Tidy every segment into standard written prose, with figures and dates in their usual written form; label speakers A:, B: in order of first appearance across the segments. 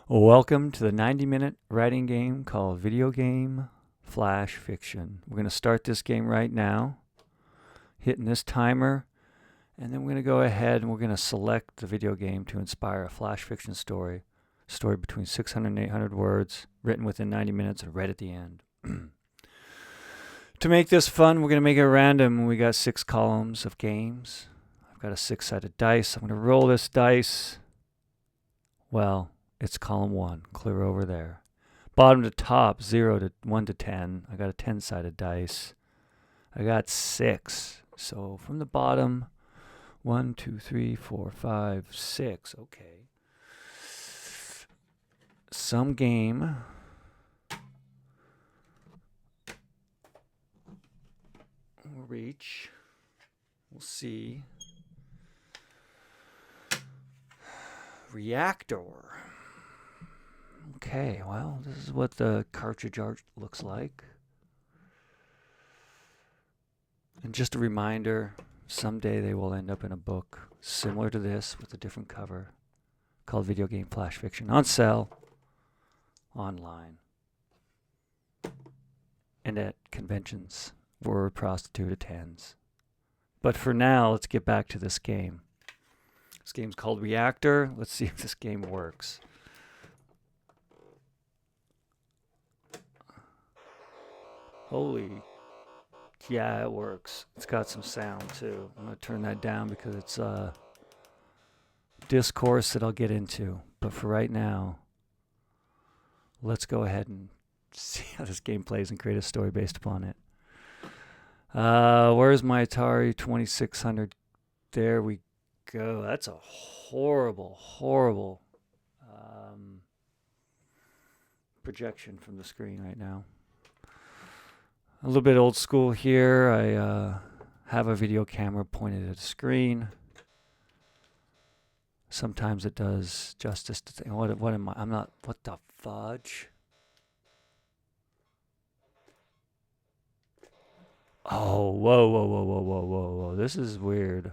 A: Welcome to the 90-minute writing game called Video Game Flash Fiction. We're going to start this game right now, hitting this timer, and then we're going to go ahead and we're going to select the video game to inspire a flash fiction story between 600 and 800 words, written within 90 minutes and read at the end. To make this fun, we're going to make it random. We got 6 columns of games. I've got a 6-sided dice. I'm going to roll this dice. Well, it's column 1, clear over there. Bottom to top, 0 to 1 to 10. I got a 10-sided dice. I got 6. So from the bottom, 1, 2, 3, 4, 5, 6. Okay. Some game. We'll reach. We'll see. Reactor. Okay, well, this is what the cartridge art looks like. And just a reminder, someday they will end up in a book similar to this with a different cover called Video Game Flash Fiction, on sale online and at conventions where prostitute attends. But for now, let's get back to this game. This game's called Reactor. Let's see if this game works. Holy, yeah, it works. It's got some sound too. I'm going to turn that down because it's discourse that I'll get into. But for right now, let's go ahead and see how this game plays and create a story based upon it. Where's my Atari 2600? There we go. That's a horrible projection from the screen right now. A little bit old school here. I have a video camera pointed at a screen. Sometimes it does justice to things. What am I? I'm not. What the fudge? Oh, whoa. This is weird.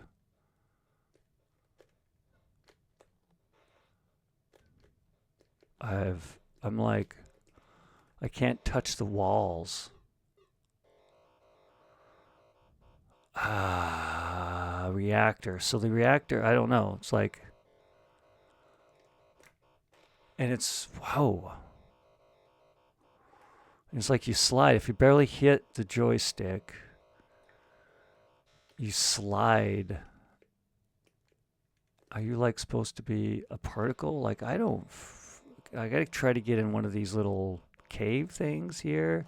A: I'm like, I can't touch the walls. Reactor. So the reactor, I don't know. It's like, and it's, whoa. It's like you slide. If you barely hit the joystick, you slide. Are you like supposed to be a particle? Like I gotta try to get in one of these little cave things here.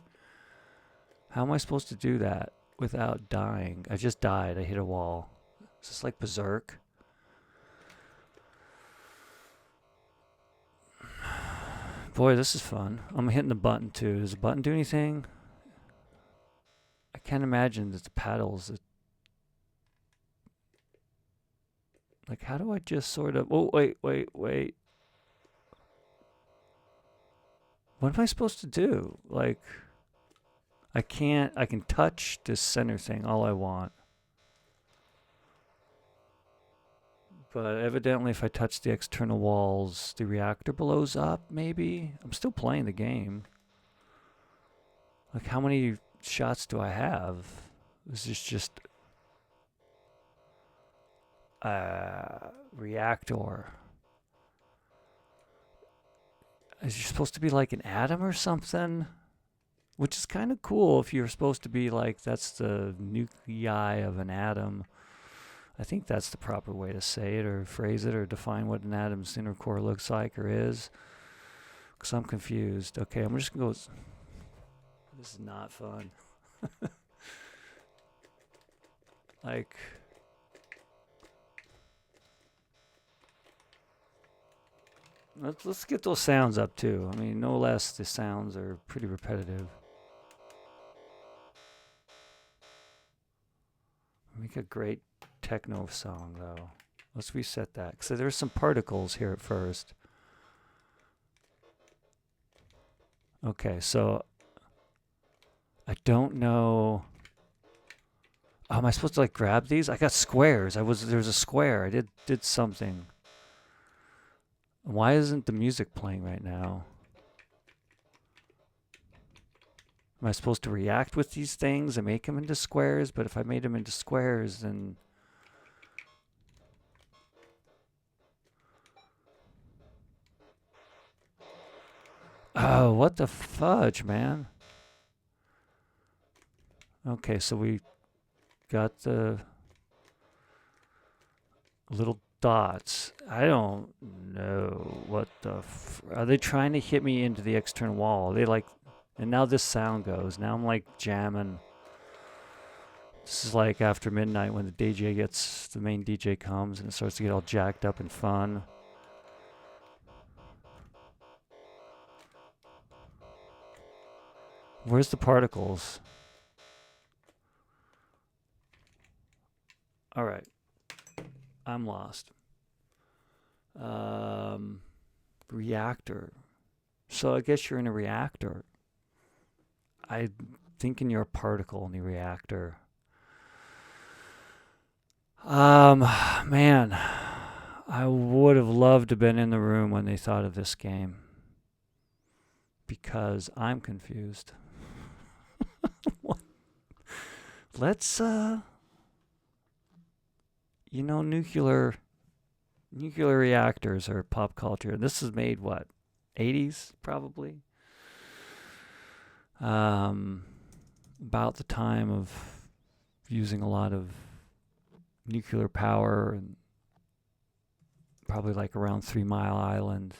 A: How am I supposed to do that without dying? I just died. I hit a wall. Is this like Berzerk? Boy, this is fun. I'm hitting the button too. Does the button do anything? I can't imagine that the paddles. Like, how do I just sort of... Oh, wait. What am I supposed to do? Like, I can touch this center thing all I want. But evidently if I touch the external walls, the reactor blows up, maybe? I'm still playing the game. Like, how many shots do I have? This is just... reactor. Is you supposed to be like an atom or something? Which is kind of cool if you're supposed to be like, that's the nuclei of an atom. I think that's the proper way to say it or phrase it or define what an atom's inner core looks like or is. Because I'm confused. Okay, I'm just going to go... This is not fun. Like... Let's get those sounds up too. I mean, no less the sounds are pretty repetitive. Make a great techno song though. Let's reset that. So there's some particles here at first. Okay, so I don't know. Oh, am I supposed to like grab these? I got squares. There's a square. I did something. Why isn't the music playing right now? Am I supposed to react with these things and make them into squares? But if I made them into squares, then... Oh, what the fudge, man? Okay, so we got the little dots. I don't know what the... Are they trying to hit me into the external wall? Are they like... And now this sound goes. Now I'm like jamming. This is like after midnight when the main DJ comes and it starts to get all jacked up and fun. Where's the particles? All right. I'm lost. Reactor. So I guess you're in a reactor. I'm thinking you're a particle in the reactor. Man, I would have loved to have been in the room when they thought of this game. Because I'm confused. Let's, nuclear reactors are pop culture. This is made, what, 80s, probably? About the time of using a lot of nuclear power, and probably like around 3 Mile Island.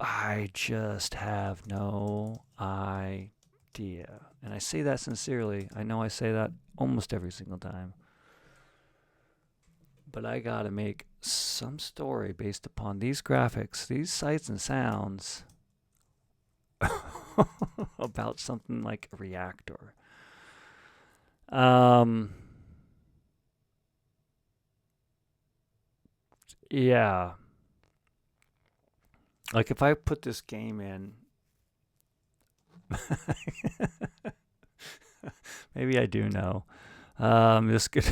A: I just have no idea. And I say that sincerely. I know I say that almost every single time. But I gotta make some story based upon these graphics, these sights and sounds about something like a reactor. Yeah. Like if I put this game in, maybe I do know. This could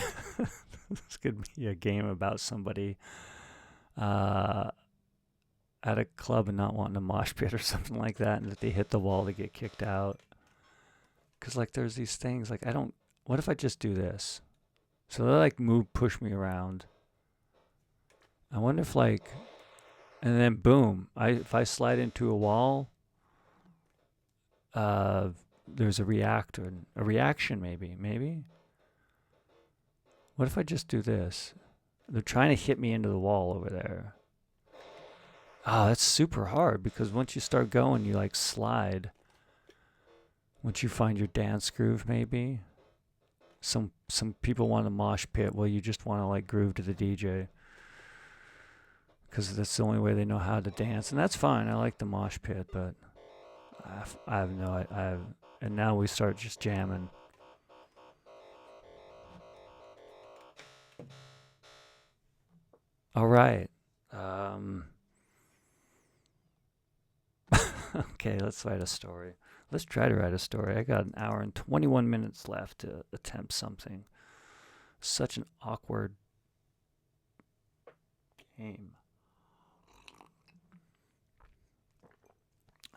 A: this could be a game about somebody at a club and not wanting to mosh pit or something like that, and that they hit the wall to get kicked out. Cause like there's these things like what if I just do this? So they like push me around. I wonder if like, and then boom, if I slide into a wall, there's a reaction maybe. What if I just do this? They're trying to hit me into the wall over there. Oh, that's super hard because once you start going, you like slide. Once you find your dance groove, maybe. Some people want to mosh pit. Well, you just want to like groove to the DJ. Because that's the only way they know how to dance. And that's fine. I like the mosh pit, but I have no... and now we start just jamming. All right. Okay, let's write a story. Let's try to write a story. I got an hour and 21 minutes left to attempt something. Such an awkward game.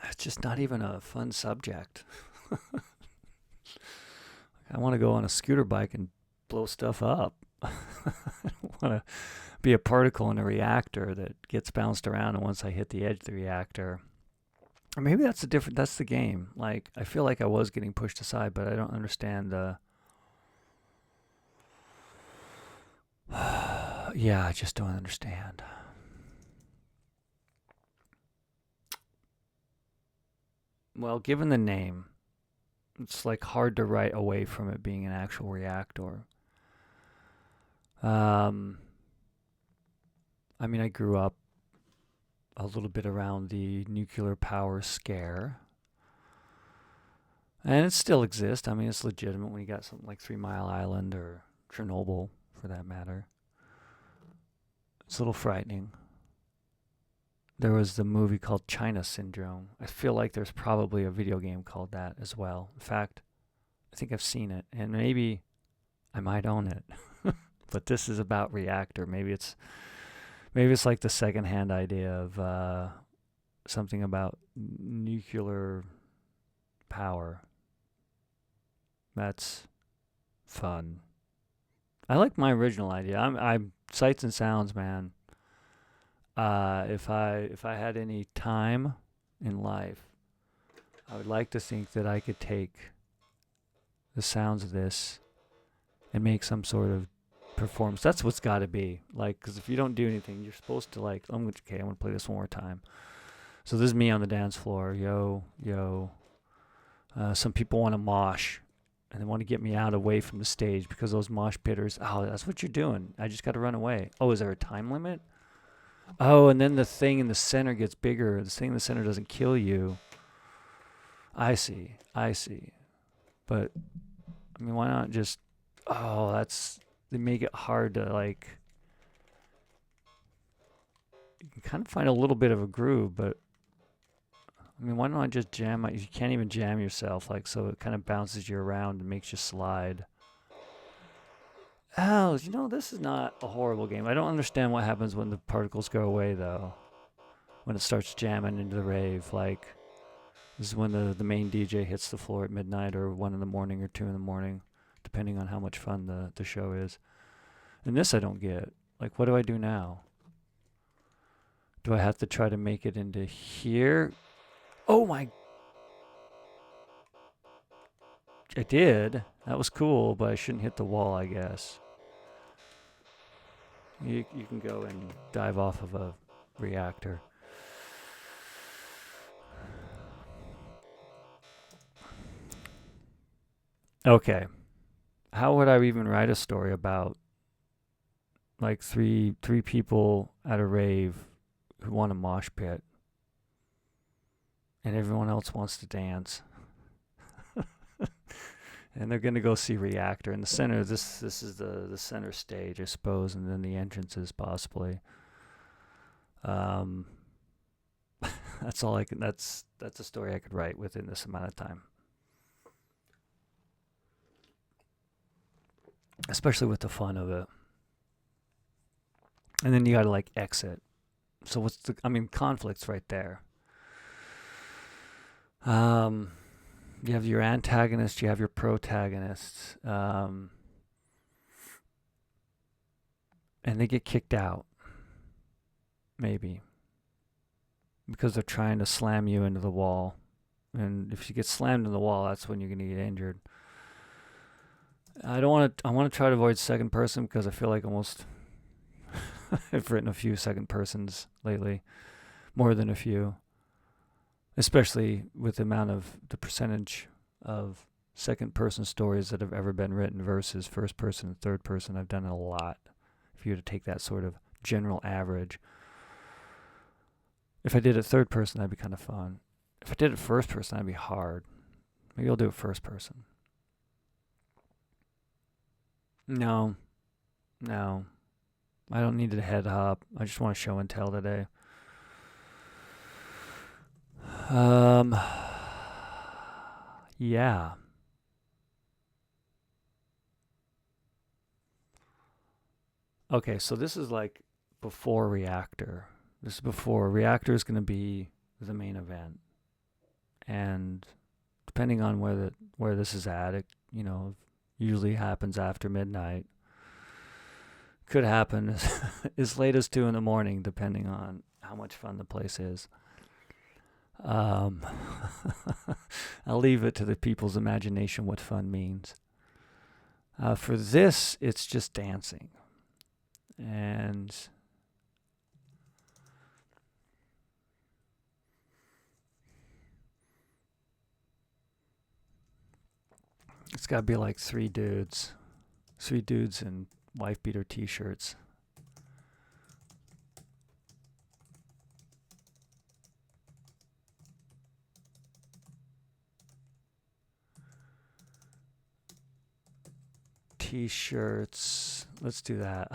A: It's just not even a fun subject. I want to go on a scooter bike and blow stuff up. I don't want to be a particle in a reactor that gets bounced around, and once I hit the edge of the reactor... Or maybe that's the game. Like, I feel like I was getting pushed aside, but I don't understand the... Yeah, I just don't understand. Well, given the name, it's like hard to write away from it being an actual reactor. I mean, I grew up a little bit around the nuclear power scare. And it still exists. I mean, it's legitimate when you got something like 3 Mile Island or Chernobyl, for that matter. It's a little frightening. There was the movie called China Syndrome. I feel like there's probably a video game called that as well. In fact, I think I've seen it, and maybe I might own it. But this is about Reactor. Maybe it's like the secondhand idea of something about nuclear power. That's fun. I like my original idea. I'm sights and sounds, man. If I had any time in life, I would like to think that I could take the sounds of this and make some sort of performance. That's what's got to be. Like, because if you don't do anything, you're supposed to like, I'm going to play this one more time. So this is me on the dance floor. Yo, yo. Some people want to mosh, and they want to get me out away from the stage because those mosh pitters, oh, that's what you're doing. I just got to run away. Oh, is there a time limit? Oh, and then the thing in the center gets bigger. The thing in the center doesn't kill you. I see. But, I mean, why not just, they make it hard to, like, you can kind of find a little bit of a groove, but, I mean, why not just jam? You can't even jam yourself, like, so it kind of bounces you around and makes you slide. Oh, this is not a horrible game. I don't understand what happens when the particles go away, though. When it starts jamming into the rave, like, this is when the main DJ hits the floor at midnight or 1 in the morning or 2 in the morning, depending on how much fun the show is. And this I don't get. Like, what do I do now? Do I have to try to make it into here? Oh my... I did. That was cool, but I shouldn't hit the wall, I guess. You can go and dive off of a reactor. Okay. How would I even write a story about like three people at a rave who want a mosh pit and everyone else wants to dance? And they're going to go see Reactor in the center. This is the center stage, I suppose, and then the entrances possibly. That's all I can. That's a story I could write within this amount of time. Especially with the fun of it. And then you got to like exit. So conflict's right there. You have your antagonist, you have your protagonist, and they get kicked out, maybe, because they're trying to slam you into the wall. And if you get slammed into the wall, that's when you're going to get injured. I want to try to avoid second person because I feel like almost I've written a few second persons lately, more than a few. Especially with the percentage of second person stories that have ever been written versus first person and third person. I've done it a lot. If you were to take that sort of general average. If I did it third person, that'd be kind of fun. If I did it first person, that'd be hard. Maybe I'll do it first person. No. I don't need to head hop. I just want to show and tell today. Yeah. Okay, so this is like before Reactor. This is before. Reactor is going to be the main event. And depending on where this is at, it, usually happens after midnight. Could happen as late as 2 in the morning, depending on how much fun the place is. I'll leave it to the people's imagination what fun means. For this, it's just dancing. And it's got to be like three dudes in wife beater t-shirts. T-shirts. Let's do that.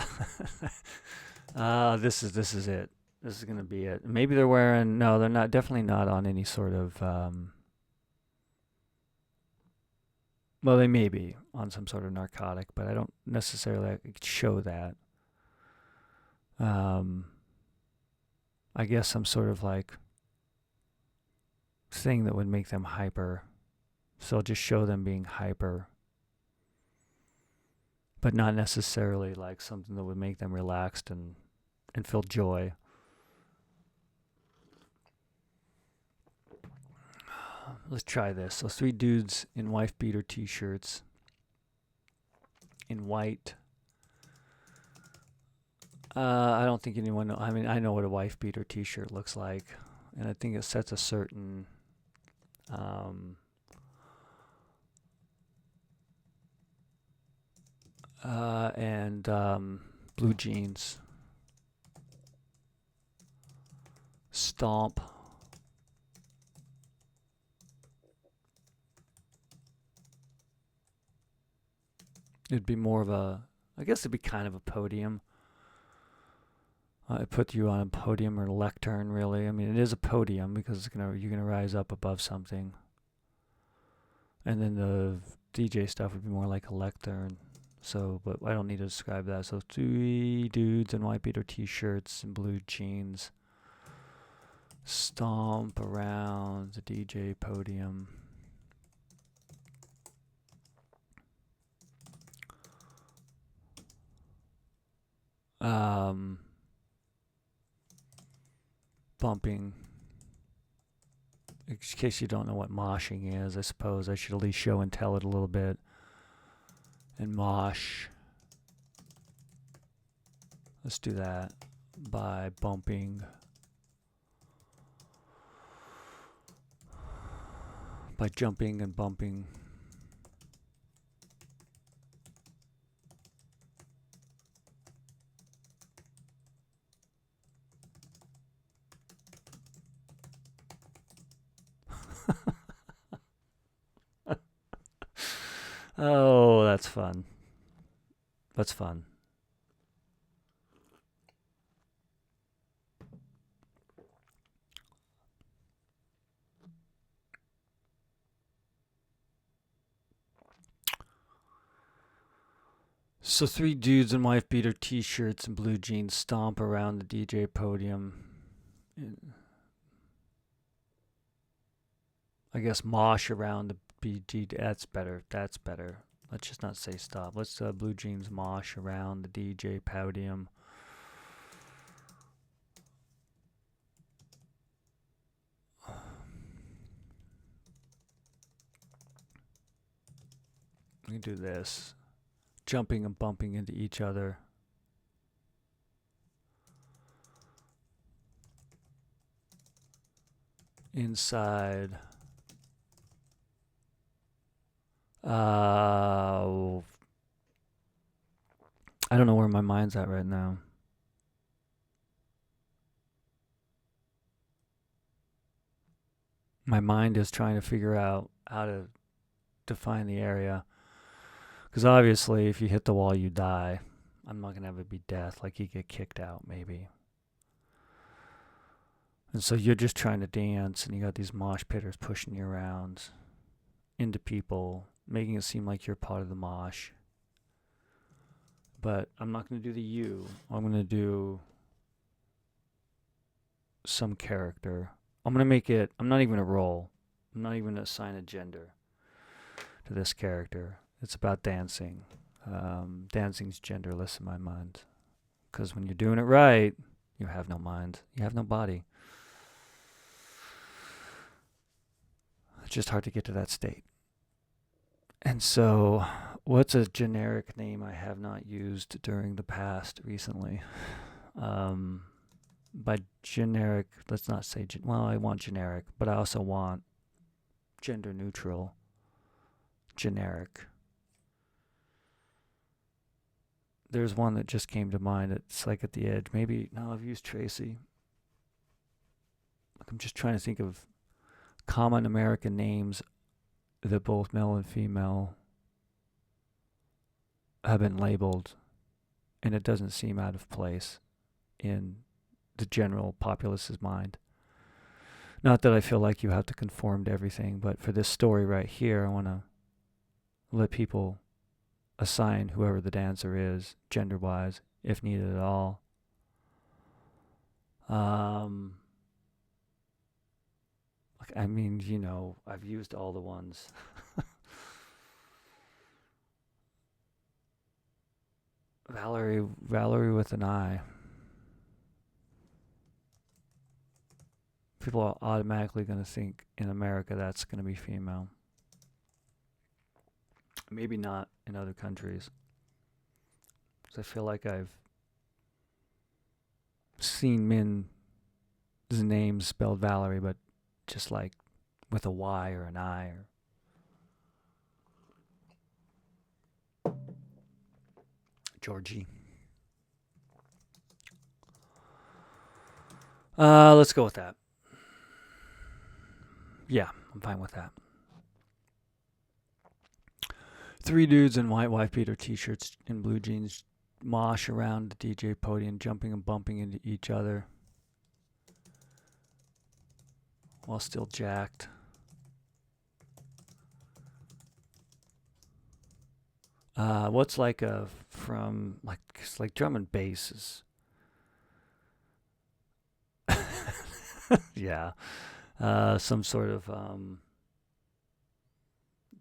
A: This is it. This is gonna be it. Maybe they're wearing. No, they're not. Definitely not on any sort of Well, they may be on some sort of narcotic, but I don't necessarily show that. I guess some sort of like thing that would make them hyper. So I'll just show them being hyper, but not necessarily like something that would make them relaxed and feel joy. Let's try this. So 3 dudes in wife beater t-shirts in white. I don't think anyone knows. I mean, I know what a wife beater t-shirt looks like, and I think it sets a certain and blue jeans. Stomp. It'd be more of a, I guess it'd be kind of a podium. I put you on a podium or a lectern, really. I mean, it is a podium because you're gonna rise up above something. And then the DJ stuff would be more like a lectern. So, but I don't need to describe that. So 3 dudes in white beater t-shirts and blue jeans stomp around the DJ podium. Bumping. In case you don't know what moshing is, I suppose I should at least show and tell it a little bit. And mosh. Let's do that by bumping. By jumping and bumping. Oh, that's fun. That's fun. So 3 dudes in wife beater t-shirts and blue jeans stomp around the DJ podium. I guess mosh around the BG. That's better. That's better. Let's just not say stop. Let's blue jeans mosh around the DJ podium. We can do this. Jumping and bumping into each other. Inside. I don't know where my mind's at right now. My mind is trying to figure out how to define the area. Because obviously, if you hit the wall, you die. I'm not going to have it be death, like you get kicked out, maybe. And so you're just trying to dance, and you got these mosh pitters pushing you around into people, making it seem like you're part of the mosh. But I'm not going to do the you. I'm going to do some character. I'm going to make it, I'm not even going to roll. I'm not even going to assign a gender to this character. It's about dancing. Dancing's genderless in my mind. Because when you're doing it right, you have no mind. You have no body. It's just hard to get to that state. And so, what's a generic name I have not used during the past recently? By generic, let's not say, well, I want generic, but I also want gender neutral. Generic. There's one that just came to mind. It's like at the edge. Maybe, no, I've used Tracy. I'm just trying to think of common American names that both male and female have been labeled, and it doesn't seem out of place in the general populace's mind. Not that I feel like you have to conform to everything, but for this story right here, I want to let people assign whoever the dancer is, gender-wise, if needed at all. I mean, you know, I've used all the ones. Valerie with an I. People are automatically going to think in America that's going to be female. Maybe not in other countries. Because I feel like I've seen men's names spelled Valerie, but just like with a Y or an I. Or Georgie. Let's go with that. Yeah, I'm fine with that. 3 dudes in white wife beater t-shirts and blue jeans mosh around the DJ podium, jumping and bumping into each other while still jacked. What's like from like drum and bass is yeah, some sort of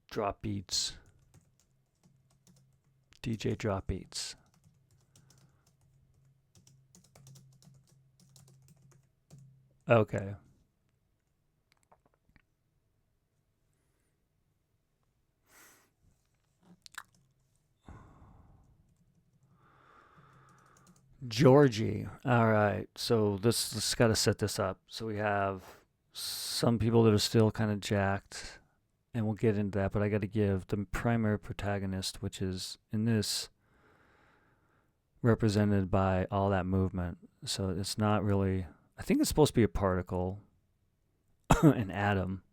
A: drop beats, DJ drop beats. Okay. Georgie. All right. So let's got to set this up. So we have some people that are still kind of jacked, and we'll get into that. But I got to give the primary protagonist, which is in this represented by all that movement. So it's not really. I think it's supposed to be a particle, an atom.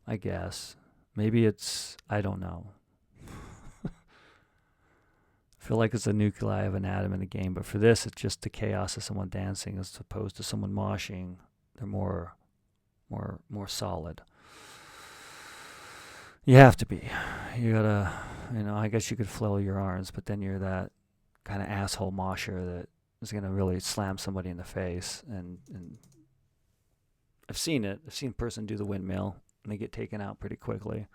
A: I guess. Maybe it's. I don't know. I feel like it's a nuclei of an atom in the game, but for this, it's just the chaos of someone dancing as opposed to someone moshing. They're more solid. You have to be. You gotta, I guess you could flail your arms, but then you're that kind of asshole mosher that is gonna really slam somebody in the face. And I've seen it. I've seen a person do the windmill, and they get taken out pretty quickly.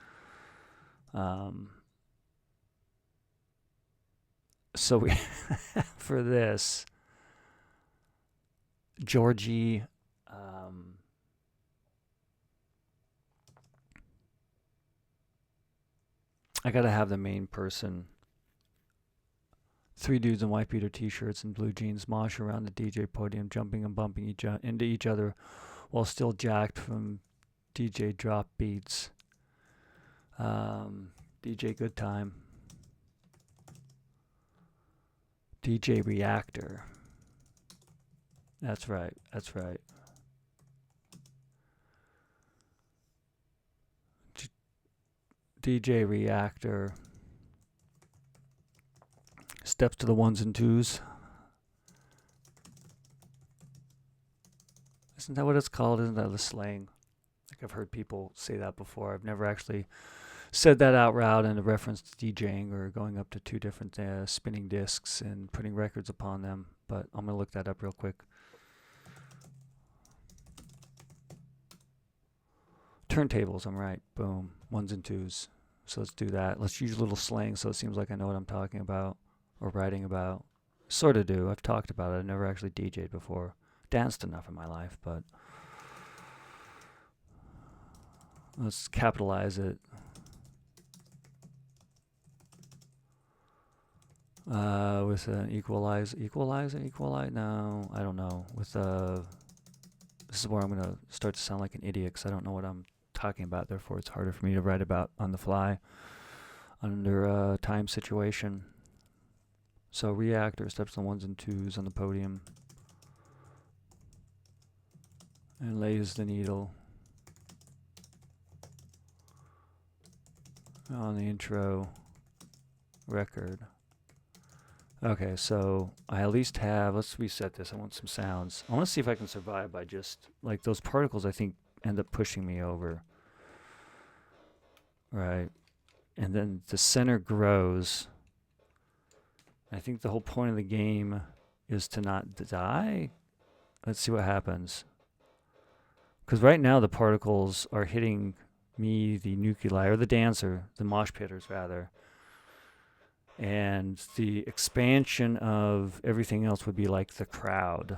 A: So we for this, Georgie, I gotta have the main person. 3 dudes in white beater t-shirts and blue jeans mosh around the DJ podium, jumping and bumping into each other while still jacked from DJ drop beats. DJ Good Time. DJ Reactor. That's right. DJ Reactor steps to the ones and twos. Isn't that what it's called? Isn't that the slang? Like I've heard people say that before. I've never actually said that out loud in a reference to DJing or going up to 2 different spinning discs and putting records upon them, but I'm going to look that up real quick. Turntables, I'm right. Boom. Ones and twos. So let's do that. Let's use a little slang so it seems like I know what I'm talking about or writing about. Sort of do. I've talked about it. I've never actually DJ'd before. Danced enough in my life, but let's capitalize it. With an equalize, no, I don't know. With this is where I'm gonna start to sound like an idiot because I don't know what I'm talking about. Therefore, it's harder for me to write about on the fly under a time situation. So Reactor steps on 1s and 2s on the podium and lays the needle on the intro record. Okay, so I at least have, let's reset this. I want some sounds. I want to see if I can survive by just, like, those particles I think end up pushing me over. Right. and then the center grows. I think the whole point of the game is to not die. Let's see what happens. Because right now the particles are hitting me, the nuclei, or the dancer, the mosh pitters rather. And the expansion of everything else would be like the crowd.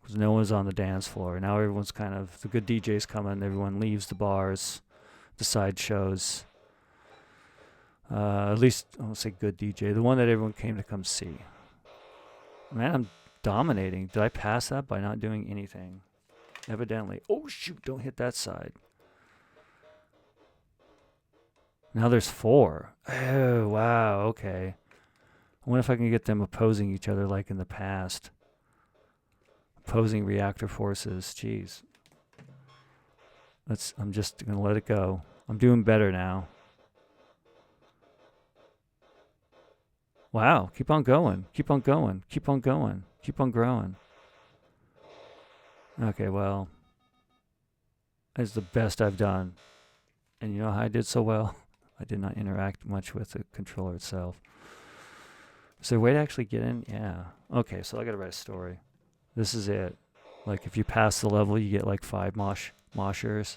A: Because no one's on the dance floor. Now everyone's kind of, the good DJs come in, everyone leaves the bars, the side shows. At least, I won't say good DJ, the one that everyone came to come see. Man, I'm dominating. Did I pass that by not doing anything? Evidently. Oh, shoot, don't hit that side. Now there's 4. Oh, wow, okay. I wonder if I can get them opposing each other like in the past. Opposing reactor forces. Jeez. I'm just going to let it go. I'm doing better now. Wow, keep on going. Keep on going. Keep on going. Keep on growing. Okay, well, that's the best I've done. And you know how I did so well? I did not interact much with the controller itself. Is there a way to actually get in? Yeah. Okay, so I gotta write a story. This is it. Like if you pass the level, you get like 5 moshers.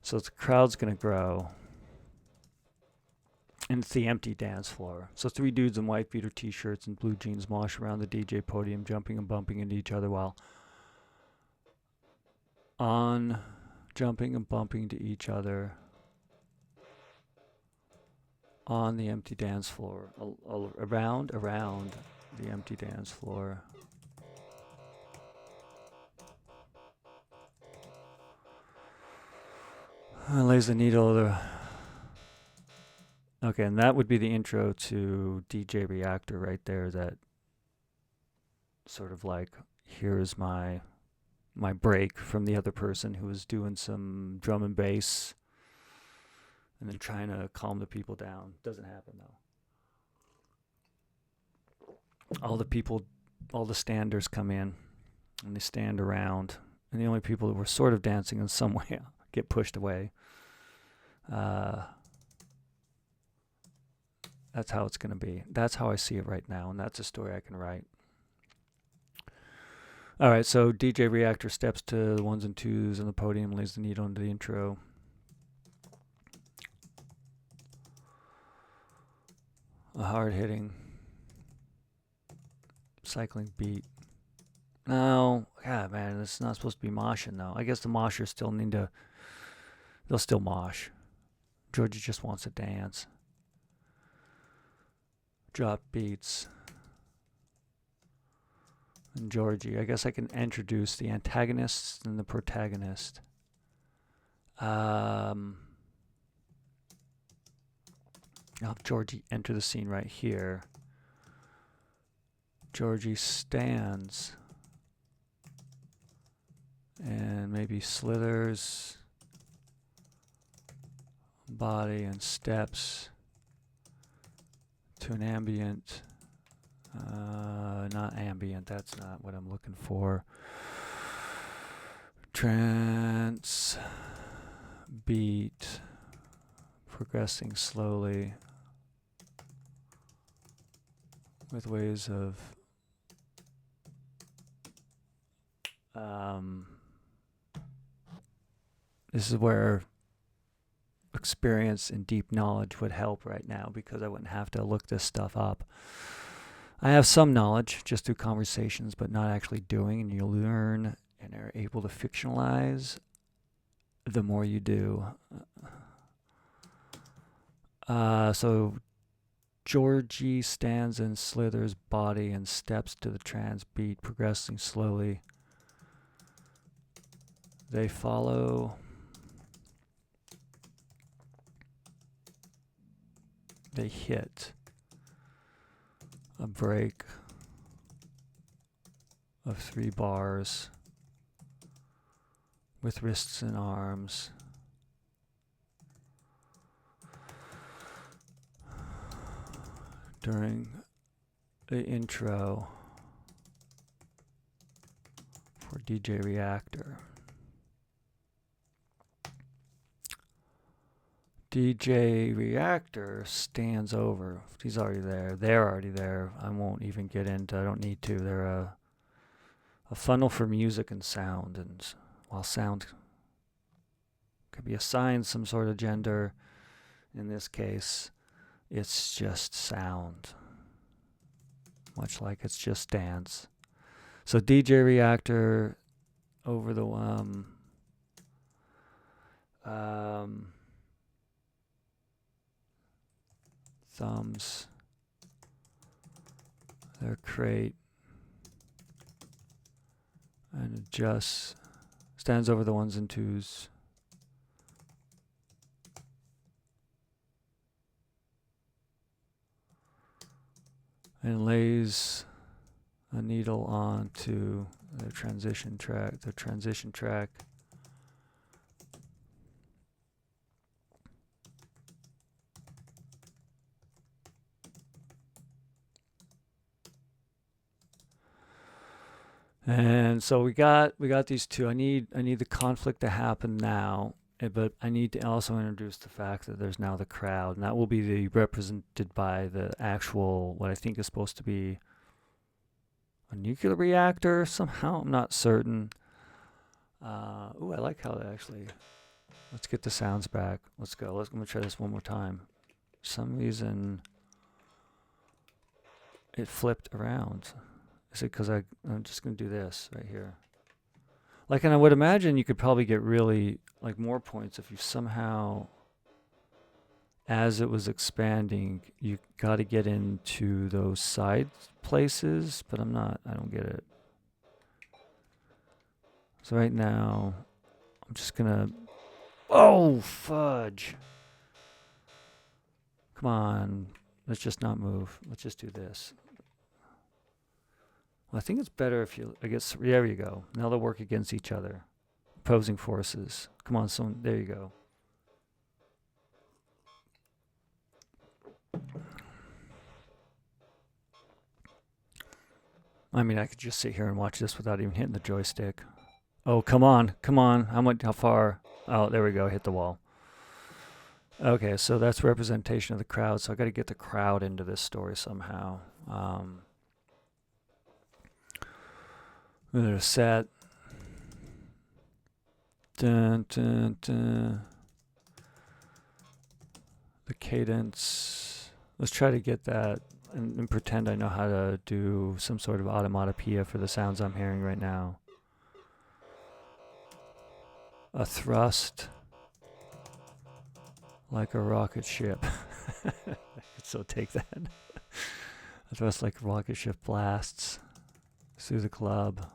A: So the crowd's gonna grow. And it's the empty dance floor. So 3 dudes in white beater t-shirts and blue jeans mosh around the DJ podium, jumping and bumping into each other while jumping and bumping to each other on the empty dance floor, around the empty dance floor. Lays the needle. Okay, and that would be the intro to DJ Reactor right there. That sort of like, here's my break from the other person who was doing some drum and bass and then trying to calm the people down. Doesn't happen though. All the standers come in and they stand around, and the only people that were sort of dancing in some way get pushed away. That's how it's going to be. That's how I see it right now, and that's a story I can write. All right, so DJ Reactor steps to the 1s and 2s on the podium, lays the needle into the intro. A hard-hitting, cycling beat. No, God, man, it's not supposed to be moshing, though. I guess the moshers still need to, they'll still mosh. Georgie just wants to dance. Drop beats. And Georgie. I guess I can introduce the antagonists and the protagonist. I'll have Georgie enter the scene right here. Georgie stands and maybe slithers body and steps to an ambient, not ambient, that's not what I'm looking for. Trance beat, progressing slowly with ways of this is where experience and deep knowledge would help right now, because I wouldn't have to look this stuff up. I have some knowledge just through conversations, but not actually doing, and you learn and are able to fictionalize the more you do. So Georgie stands and slithers body and steps to the trance beat, progressing slowly. They follow. They hit a break of 3 bars with wrists and arms. During the intro for DJ Reactor. DJ Reactor stands over. He's already there. They're already there. I won't even get into. I don't need to. They're a funnel for music and sound, and while sound could be assigned some sort of gender, in this case, it's just sound. Much like it's just dance. So DJ Reactor over the thumbs, their crate, and adjusts, stands over the ones and twos. And lays a needle onto the transition track. And so we got these two. I need the conflict to happen now, but I need to also introduce the fact that there's now the crowd, and that will be represented by the actual, what I think is supposed to be a nuclear reactor somehow. I'm not certain. Ooh, I like how they actually. Let's get the sounds back. Let's go. I'm gonna try this one more time. For some reason, it flipped around. Is it because I'm just gonna do this right here? Like, and I would imagine you could probably get really like more points if you somehow, as it was expanding, you got to get into those side places, but I don't get it. So right now, I'm just gonna, oh, fudge. Come on, let's just not move. Let's just do this. Well, I think it's better if you, I guess, there you go. Now they'll work against each other. Opposing forces. Come on, someone, there you go. I mean, I could just sit here and watch this without even hitting the joystick. Oh, come on. How far? Oh, there we go. Hit the wall. Okay, so that's representation of the crowd. So I got to get the crowd into this story somehow. They're set. Dun, dun, dun. The cadence. Let's try to get that and pretend I know how to do some sort of automatopoeia for the sounds I'm hearing right now. A thrust like a rocket ship. I could so take that. A thrust like a rocket ship blasts through the club,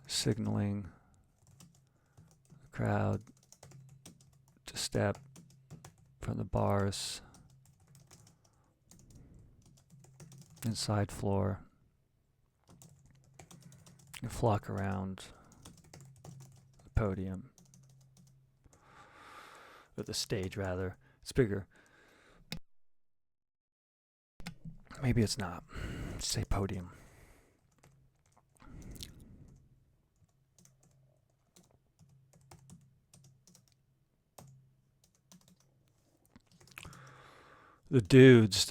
A: signaling the crowd to step from the bars inside floor and flock around the podium, or the stage rather. It's bigger. Maybe it's not. Say podium. The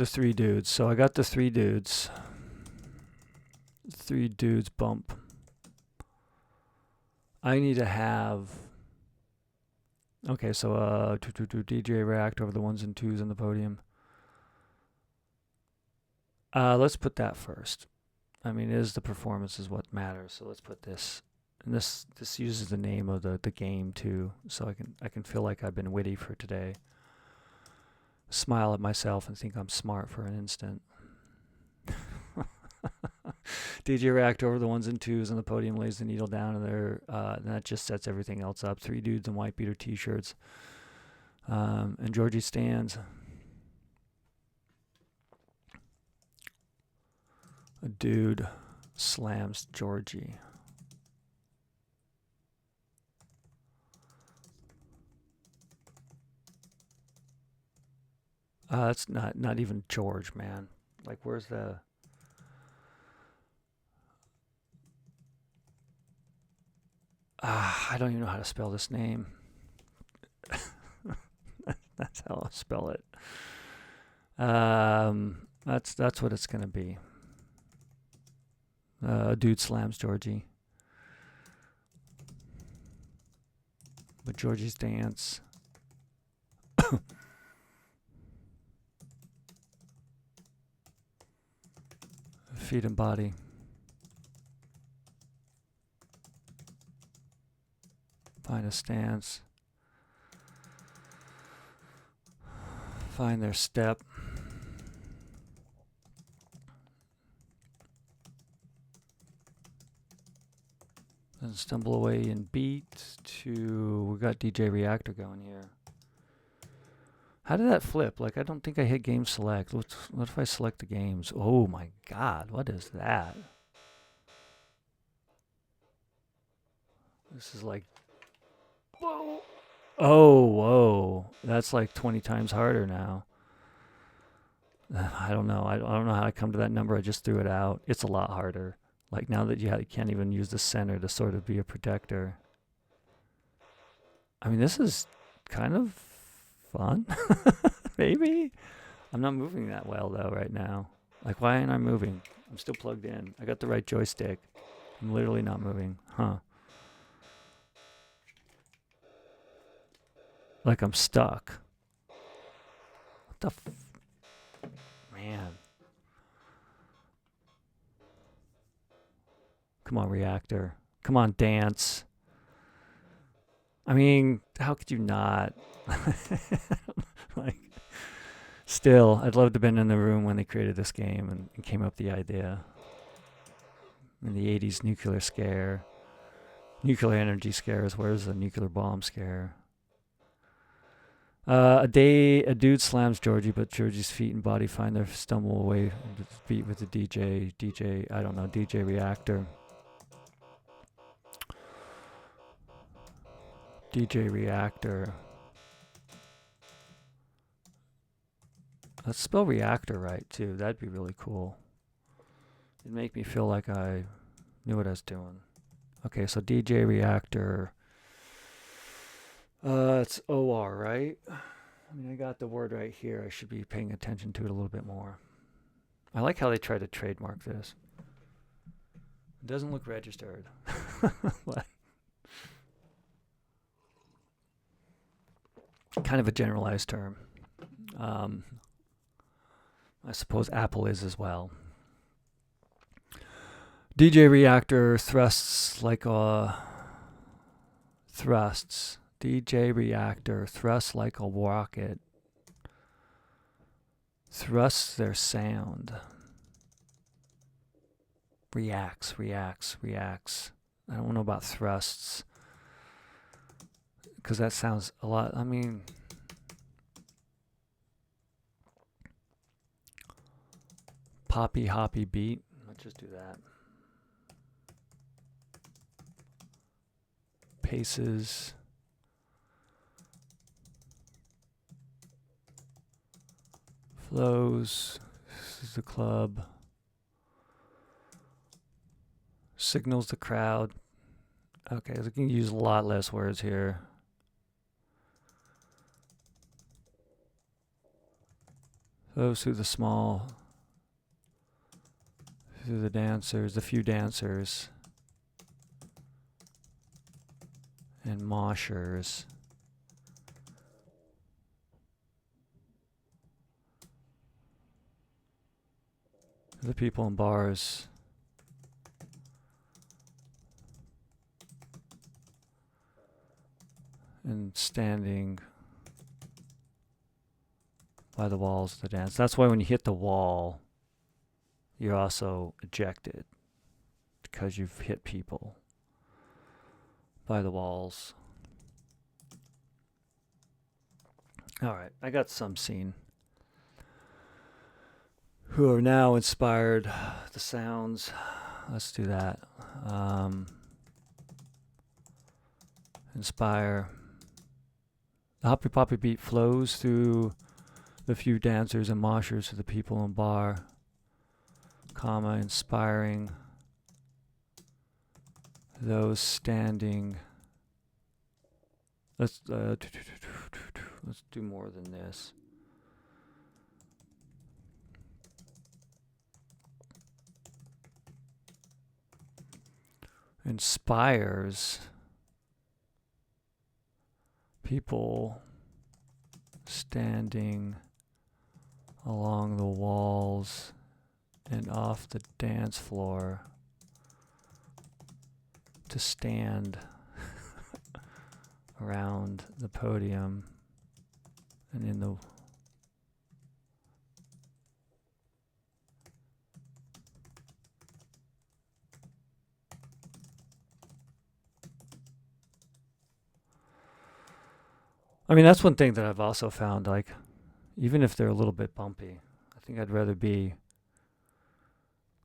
A: three dudes. So I got the three dudes. Three dudes bump. I need to have. Okay, so DJ Reactor over the ones and twos on the podium. Let's put that first. I mean, the performance is what matters. So let's put this. And this uses the name of the game too, so I can feel like I've been witty for today. Smile at myself and think I'm smart for an instant. DJ Reactor over the ones and twos on the podium, lays the needle down, and that just sets everything else up. Three dudes in white beater t-shirts. And Georgie stands. A dude slams Georgie. It's not even George, man. Like, where's the... I don't even know how to spell this name. That's how I'll spell it. That's what it's gonna be. Dude slams Georgie. But Georgie's dance. Feet and body. Find a stance. Find their step. Then stumble away in beat to... We got DJ Reactor going here. How did that flip? Like, I don't think I hit game select. What if I select the games? Oh my god, what is that? This is like... Whoa! Oh, whoa. That's like 20 times harder now. I don't know. I don't know how I come to that number. I just threw it out. It's a lot harder. Like now that you can't even use the center to sort of be a protector. I mean, this is kind of fun. Maybe? I'm not moving that well though right now. Like, why ain't I moving? I'm still plugged in. I got the right joystick. I'm literally not moving. Huh. Like I'm stuck. What the man. Come on, Reactor. Come on, dance. I mean, how could you not? Like, still, I'd love to have been in the room when they created this game and came up with the idea. In the 80s nuclear scare. Nuclear energy scares. Where's the nuclear bomb scare? A dude slams Georgie, but Georgie's feet and body find their stumble away beat with the DJ Reactor. DJ Reactor. Let's spell Reactor right, too. That'd be really cool. It'd make me feel like I knew what I was doing. Okay, so DJ Reactor. It's OR, right? I mean, I got the word right here. I should be paying attention to it a little bit more. I like how they try to trademark this. It doesn't look registered. Kind of a generalized term. I suppose Apple is as well. DJ Reactor thrusts like a... Thrusts. DJ Reactor thrusts like a rocket. Thrusts their sound. Reacts. I don't know about thrusts. Because that sounds a lot... I mean... Poppy hoppy beat. Let's just do that. Paces. Flows. This is the club. Signals the crowd. Okay, so we can use a lot less words here. Flows through the small. Through the dancers, the few dancers. And moshers. The people in bars. And standing by the walls of the dance. That's why when you hit the wall, you're also ejected. Because you've hit people by the walls. Alright, I got some scene. Who are now inspired. The sounds. Let's do that. Inspire. The hoppy poppy beat flows through the few dancers and moshers to the people in bar. Comma, inspiring those standing Let's do more than this. Inspires people standing along the walls and off the dance floor to stand around the podium and in the I mean, that's one thing that I've also found, like, even if they're a little bit bumpy, I think I'd rather be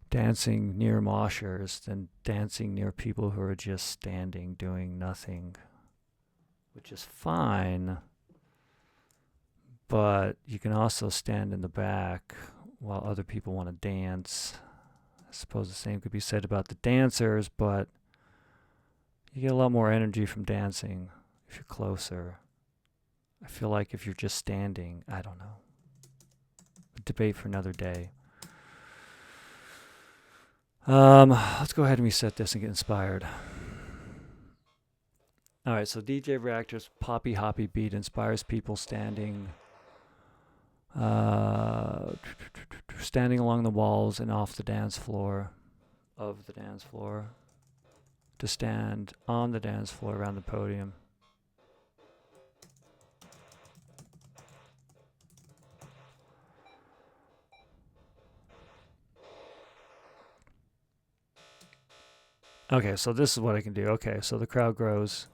A: dancing near moshers than dancing near people who are just standing, doing nothing, which is fine. But you can also stand in the back while other people want to dance. I suppose the same could be said about the dancers, but you get a lot more energy from dancing if you're closer. I feel like if you're just standing, I don't know. A debate for another day. Let's go ahead and reset this and get inspired. All right, so DJ Reactor's poppy hoppy beat inspires people standing standing along the walls and off the dance floor of the dance floor to stand on the dance floor around the podium. Okay, so this is what I can do. Okay, so the crowd grows.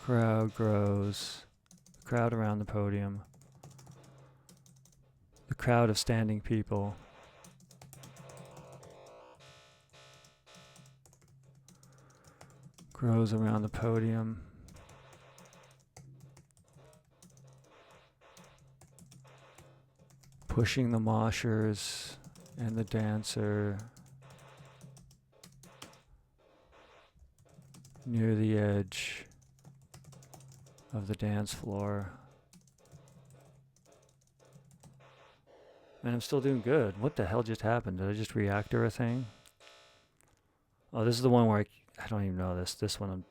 A: Crowd grows. The crowd around the podium. The crowd of standing people. Grows around the podium. Pushing the moshers and the dancer near the edge of the dance floor. And I'm still doing good. What the hell just happened? Did I just Reactor a thing? Oh, this is the one where I don't even know this. This one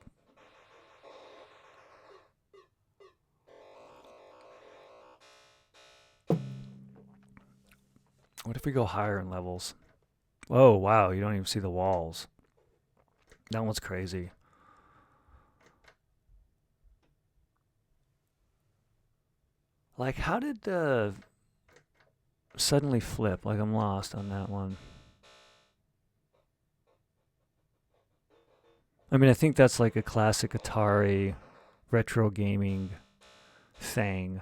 A: What if we go higher in levels? Oh, wow, you don't even see the walls. That one's crazy. Like, how did the suddenly flip? Like, I'm lost on that one. I mean, I think that's like a classic Atari retro gaming thing.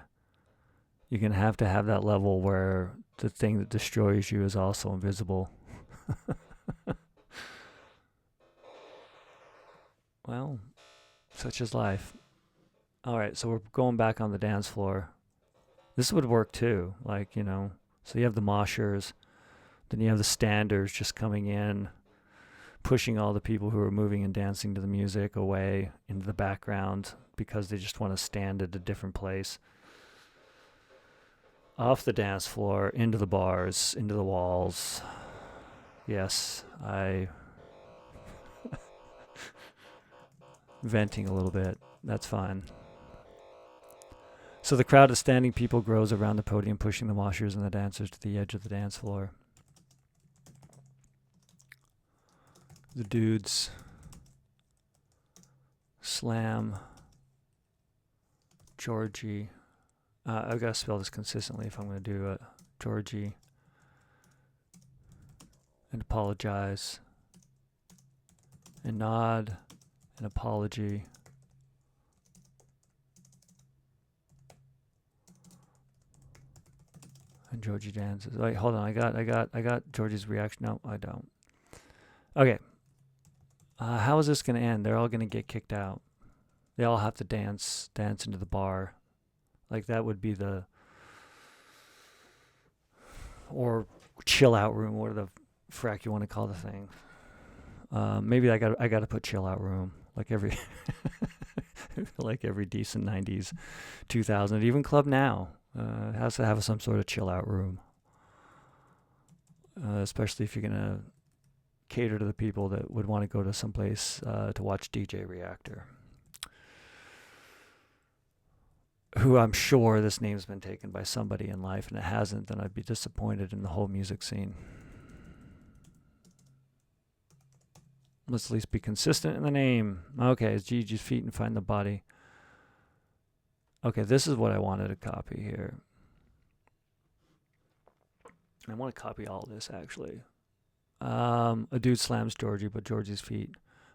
A: You're going to have that level where the thing that destroys you is also invisible. Well, such is life. All right, so we're going back on the dance floor. This would work too. Like, you know, so you have the moshers, then you have the standers just coming in, pushing all the people who are moving and dancing to the music away into the background because they just want to stand at a different place. Off the dance floor, into the bars, into the walls. Yes, I venting a little bit. That's fine. So the crowd of standing people grows around the podium, pushing the washers and the dancers to the edge of the dance floor. The dudes slam Georgie. I've got to spell this consistently if I'm going to do it. Georgie. And apologize. And nod. An apology. And Georgie dances. Wait, hold on. I got Georgie's reaction. No, I don't. Okay. How is this going to end? They're all going to get kicked out. They all have to dance into the bar. Like that would be the or chill out room, whatever the frack you want to call the thing. Maybe I got to put Chillout room like every like every decent 90s 2000, even Club Now has to have some sort of Chillout room, especially if you're gonna cater to the people that would want to go to someplace to watch DJ Reactor, who I'm sure this name's been taken by somebody in life, and it hasn't, then I'd be disappointed in the whole music scene. Let's at least be consistent in the name. Okay, it's Gigi's feet and find the body. Okay, this is what I wanted to copy here. I want to copy all this, actually. A dude slams Georgie, but Georgie's feet.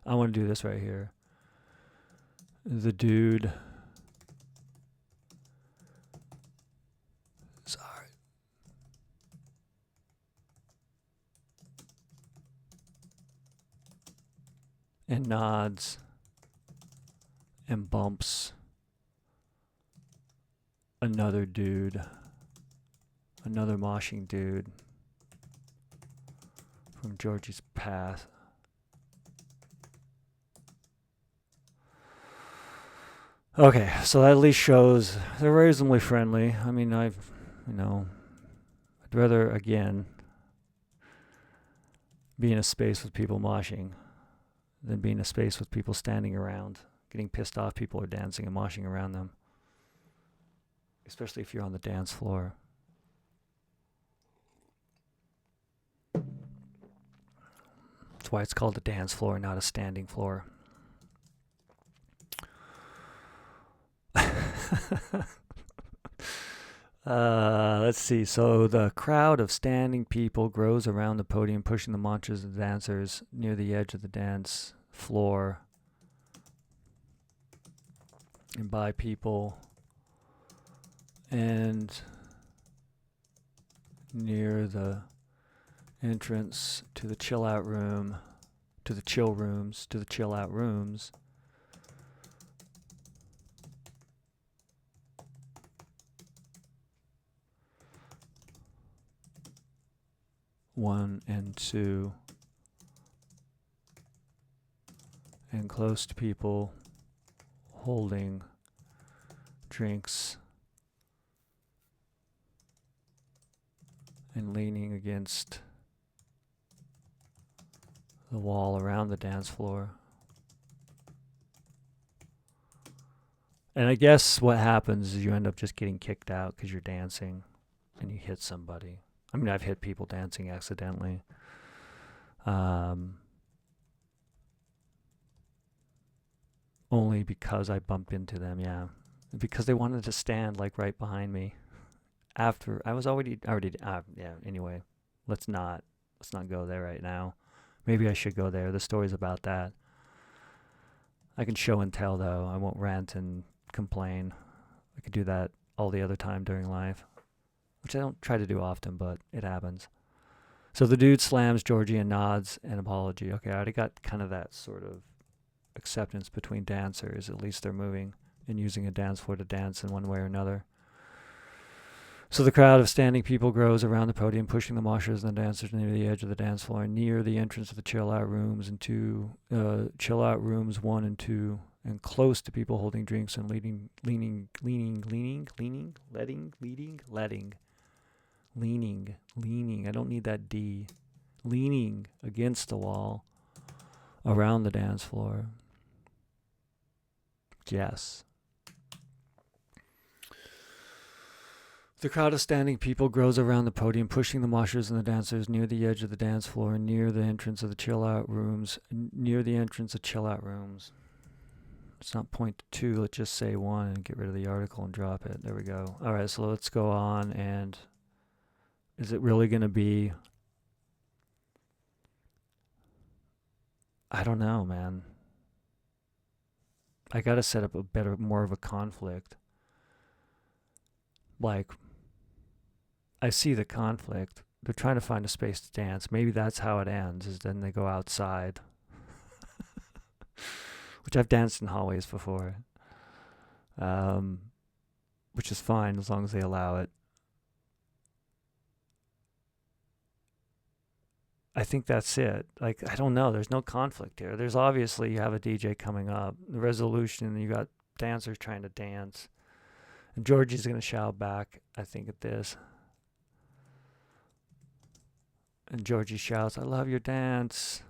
A: I want to do this right here. The dude... Sorry. And nods and bumps another dude, another moshing dude from Georgie's path. Okay, so that at least shows they're reasonably friendly. I mean, I'd rather, again, be in a space with people moshing than be in a space with people standing around, getting pissed off people are dancing and moshing around them. Especially if you're on the dance floor. That's why it's called a dance floor, not a standing floor. Let's see. So the crowd of standing people grows around the podium, pushing the moshers and dancers near the edge of the dance floor. And by people and near the entrance to the Chillout room, to the chill rooms, to the Chillout rooms. One and two, and close to people holding drinks and leaning against the wall around the dance floor. And I guess what happens is you end up just getting kicked out because you're dancing and you hit somebody. I mean, I've hit people dancing accidentally. Only because I bumped into them, yeah. Because they wanted to stand like right behind me. After I was already yeah, anyway. Let's not go there right now. Maybe I should go there. The story's about that. I can show and tell though. I won't rant and complain. I could do that all the other time during life, which I don't try to do often, but it happens. So the dude slams Georgie and nods an apology. Okay, I already got kind of that sort of acceptance between dancers. At least they're moving and using a dance floor to dance in one way or another. So the crowd of standing people grows around the podium, pushing the moshers and the dancers near the edge of the dance floor, near the entrance of the Chillout rooms and Chillout rooms 1 and 2, and close to people holding drinks and leaning I don't need that D. Leaning against the wall around the dance floor. Yes. The crowd of standing people grows around the podium, pushing the moshers and the dancers near the edge of the dance floor and near the entrance of the Chillout rooms. Let's not point to 2, let's just say 1 and get rid of the article and drop it. There we go. All right, so let's go on. And is it really going to be... I don't know, man. I got to set up more of a conflict. Like, I see the conflict. They're trying to find a space to dance. Maybe that's how it ends, is then they go outside. Which I've danced in hallways before. Which is fine as long as they allow it. I think that's it. Like, I don't know. There's no conflict here. There's obviously, you have a DJ coming up, the resolution, you got dancers trying to dance. And Georgie's going to shout back, I think, at this. And Georgie shouts, I love your dance.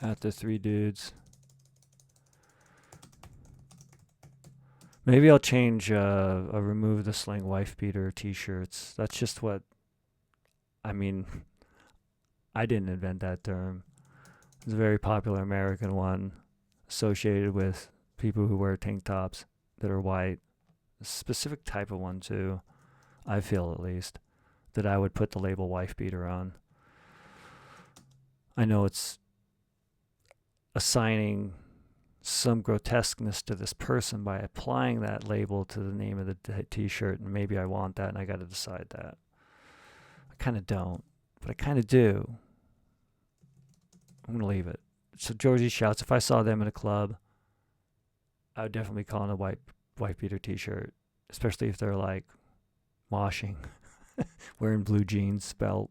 A: At the three dudes. Maybe I'll change, I'll remove the slang wife beater t-shirts. That's just what, I mean, I didn't invent that term. It's a very popular American one associated with people who wear tank tops that are white. A specific type of one too, I feel at least, that I would put the label wife beater on. I know it's assigning some grotesqueness to this person by applying that label to the name of the t-shirt, and maybe I want that and I got to decide that. I kind of don't, but I kind of do. I'm going to leave it. So Georgie shouts, if I saw them in a club, I would definitely call it a white beater t-shirt, especially if they're like moshing, wearing blue jeans, belt.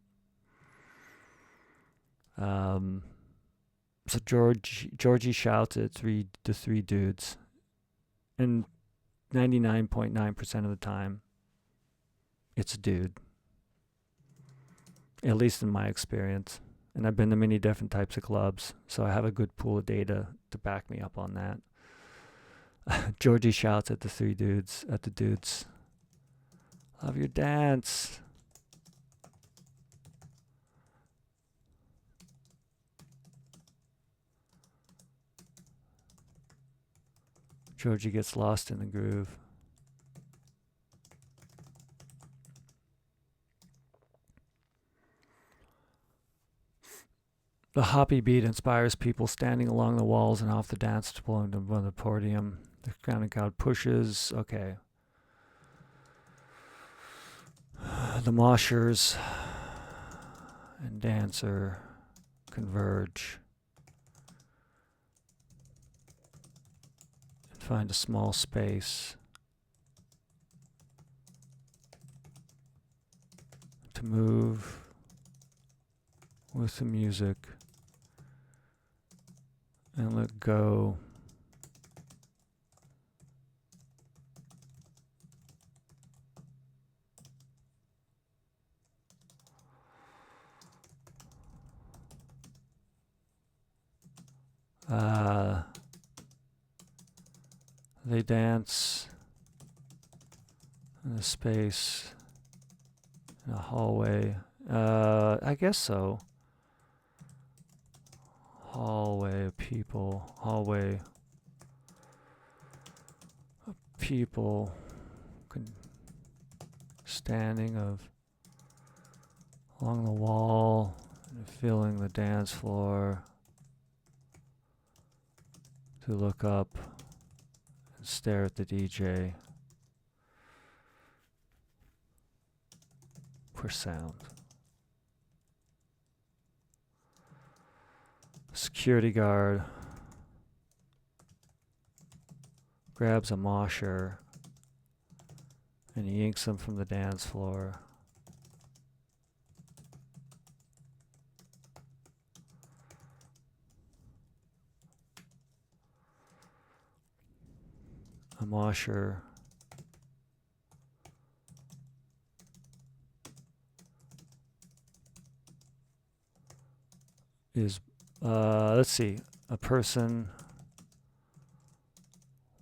A: So Georgie shouts at the three dudes, and 99.9% of the time, it's a dude. At least in my experience. And I've been to many different types of clubs, so I have a good pool of data to back me up on that. Georgie shouts at the three dudes, love your dance. Georgie gets lost in the groove. The hoppy beat inspires people standing along the walls and off the dance floor and on the podium. The kind of crowd pushes. Okay. The moshers and dancer converge and find a small space to move with the music and let go. They dance in a space, in a hallway. I guess so. Hallway of people. Hallway of people standing along the wall and filling the dance floor to look up and stare at the DJ for sound. Security guard grabs a mosher and he yanks him from the dance floor. A mosher is, let's see, a person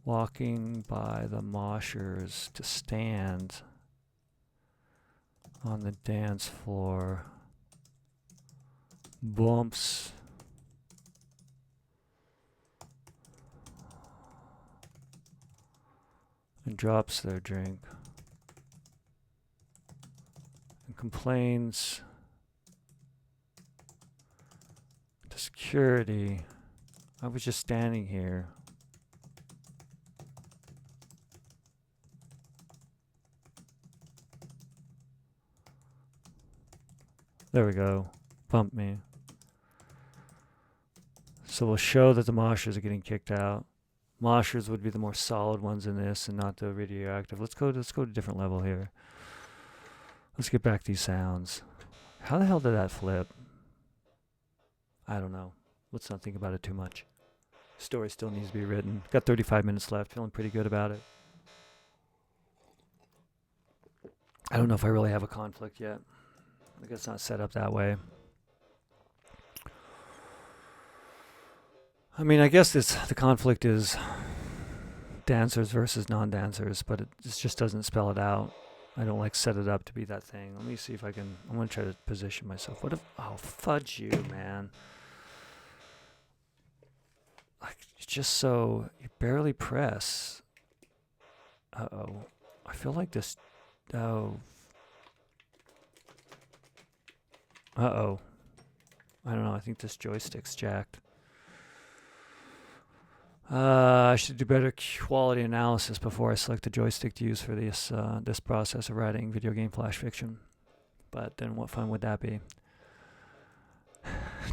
A: walking by the moshers to stand on the dance floor, bumps and drops their drink and complains to security, I was just standing here. There we go. Bump me. So we'll show that the moshers are getting kicked out. Moshers would be the more solid ones in this, and not the radioactive. Let's go to a different level here. Let's get back these sounds. How the hell did that flip? I don't know. Let's not think about it too much. Story still needs to be written. Got 35 minutes left. Feeling pretty good about it. I don't know if I really have a conflict yet. I guess it's not set up that way. I mean, I guess the conflict is dancers versus non-dancers, but it just doesn't spell it out. I don't like set it up to be that thing. Let me see if I can. I'm gonna try to position myself. What if? Oh, fudge you, man! Like, just so you barely press. Uh-oh. I feel like this. Oh. Uh-oh. I don't know. I think this joystick's jacked. I should do better quality analysis before I select the joystick to use for this this process of writing video game flash fiction. But then what fun would that be?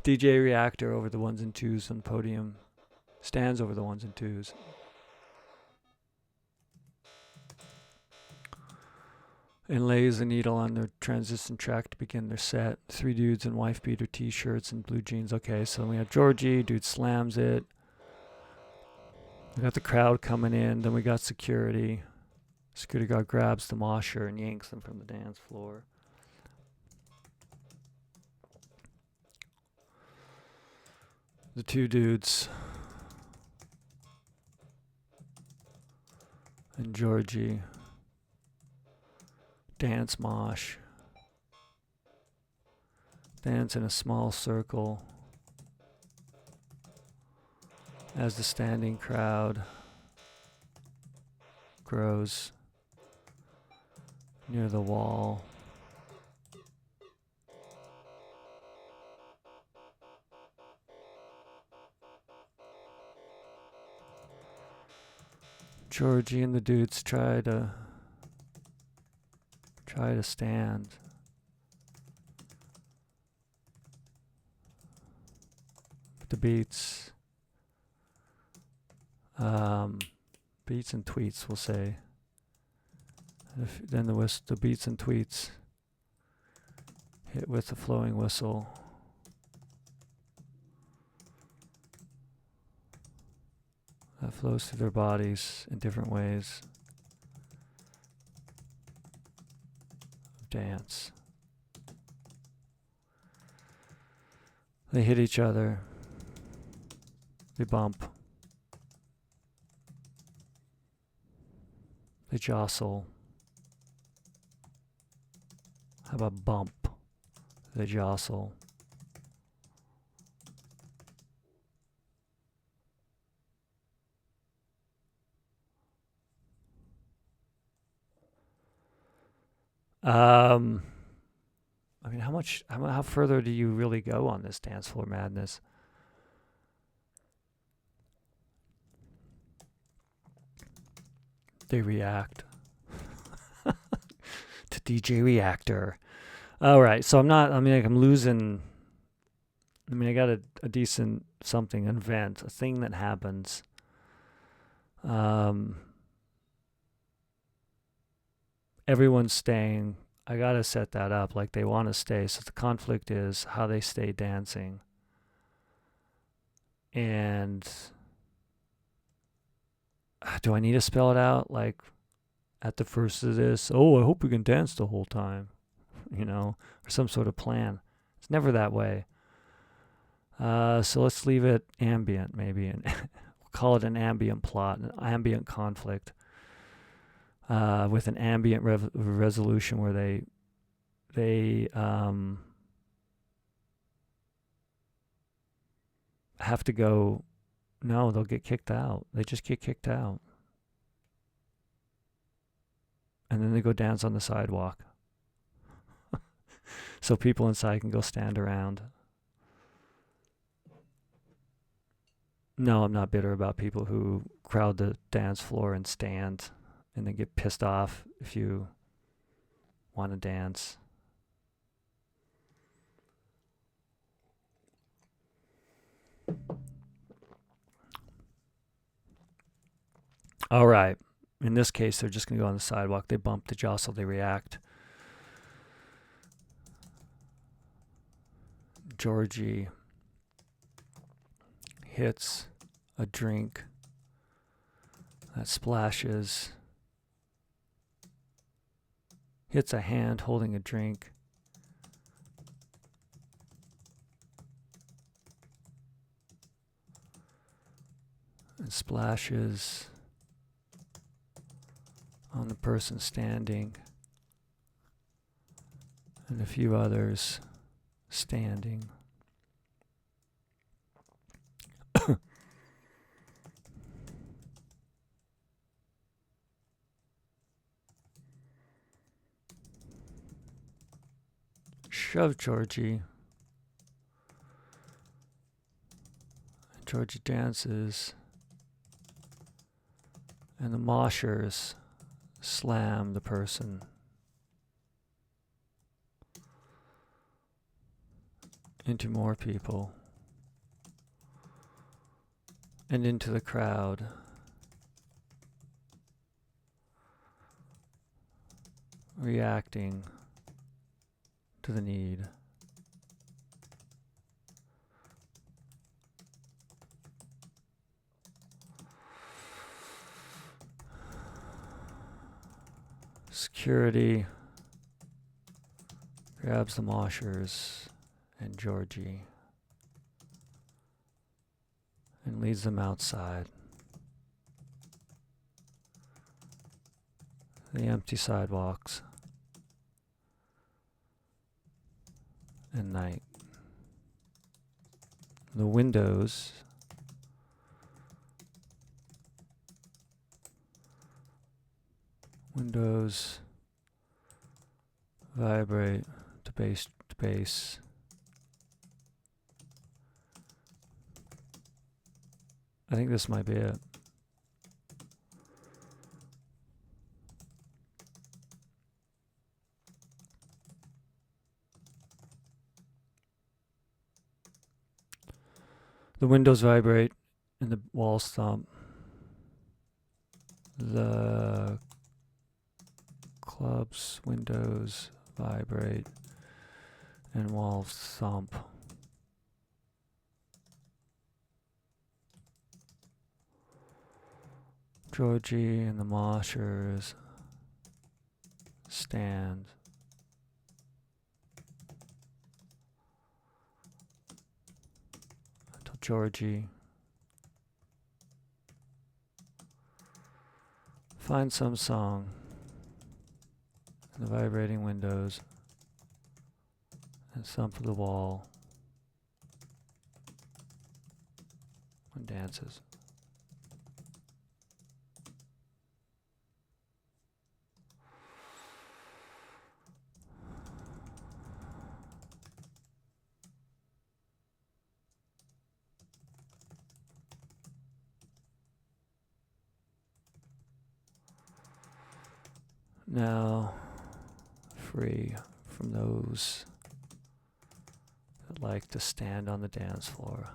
A: DJ Reactor over the ones and twos on the podium. Stands over the ones and twos. And lays the needle on their transition track to begin their set. 3 dudes in wife beater t-shirts and blue jeans. Okay, so we have Georgie. Dude slams it. We got the crowd coming in. Then we got security. Security guard grabs the mosher and yanks them from the dance floor. The 2 dudes and Georgie dance mosh. Dance in a small circle as the standing crowd grows near the wall. Georgie and the dudes try to stand. The beats. Beats and tweets, we'll say. Then the beats and tweets hit with the flowing whistle. That flows through their bodies in different ways. Dance. They hit each other. They bump. They jostle. How about bump? They jostle. I mean, how further do you really go on this dance floor madness? They react to DJ Reactor. All right, so I'm losing. I mean, I got a decent something, an event, a thing that happens. Everyone's staying. I gotta set that up like they want to stay. So the conflict is how they stay dancing. And do I need to spell it out like at the first of this? Oh, I hope we can dance the whole time, or some sort of plan. It's never that way. So let's leave it ambient, maybe, and we'll call it an ambient plot, an ambient conflict. With an ambient resolution where they have to go. No, they'll get kicked out. They just get kicked out, and then they go dance on the sidewalk, so people inside can go stand around. No, I'm not bitter about people who crowd the dance floor and stand and then get pissed off if you want to dance. All right. In this case, they're just going to go on the sidewalk. They bump, they jostle, they react. Georgie hits a drink that splashes, hits a hand holding a drink, and splashes on the person standing and a few others standing. Shove Georgie. Georgie dances. And the moshers slam the person into more people and into the crowd. Reacting to the need. Security grabs the moshers and Georgie and leads them outside. The empty sidewalks and night. The windows vibrate to base to base. I think this might be it. The windows vibrate and the walls thump. The club's windows vibrate and walls thump. Georgie and the moshers stand. Until Georgie finds some song in the vibrating windows and thump of the wall and dances. Now, free from those that like to stand on the dance floor.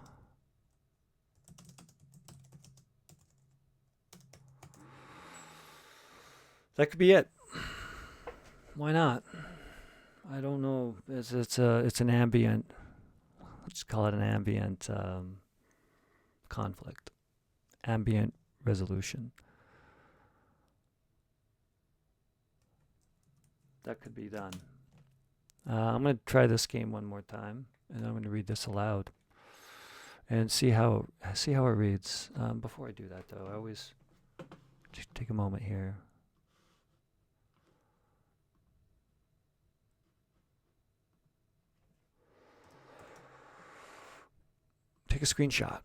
A: That could be it. Why not? I don't know. It's an ambient. Let's call it an ambient conflict, ambient resolution. That could be done. I'm going to try this game one more time, and I'm going to read this aloud and see how it reads. Before I do that, though, I always just take a moment here. Take a screenshot.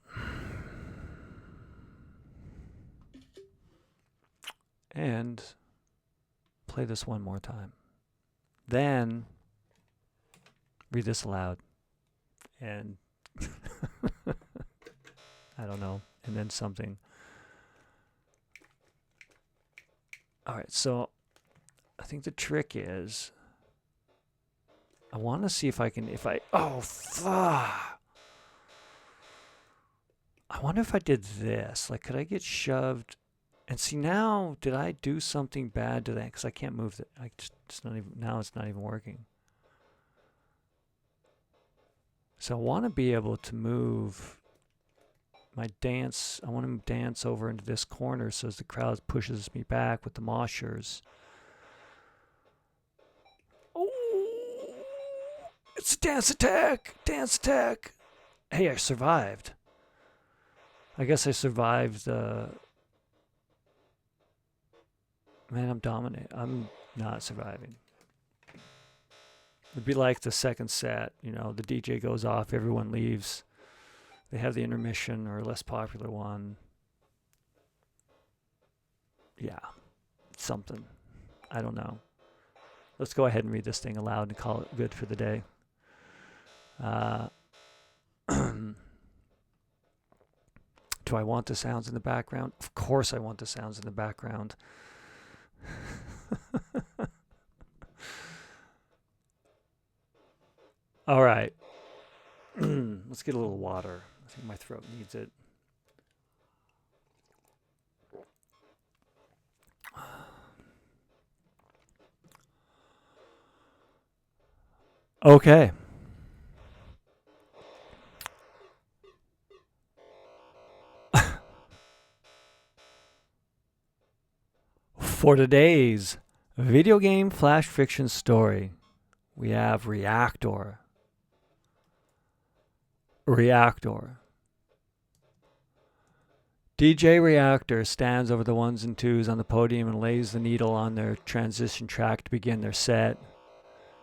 A: And play this one more time. Then read this aloud. And I don't know. And then something. All right, so I think the trick is I want to see if I oh, fuck. I wonder if I did this. Like, could I get shoved And see now, did I do something bad to that? Because I can't move it. It's not even, now it's not even working. So I want to be able to move my dance. I want to dance over into this corner so as the crowd pushes me back with the moshers. Oh, it's a dance attack! Dance attack! Hey, I survived. I guess I survived. Man, I'm dominating. I'm not surviving. It'd be like the second set. You know, the DJ goes off, everyone leaves. They have the intermission or a less popular one. Yeah, something. I don't know. Let's go ahead and read this thing aloud and call it good for the day. Do I want the sounds in the background? Of course I want the sounds in the background. All right. Let's get a little water. I think my throat needs it. Okay. For today's video game flash fiction story, we have Reactor. Reactor. DJ Reactor stands over the ones and twos on the podium and lays the needle on their transition track to begin their set.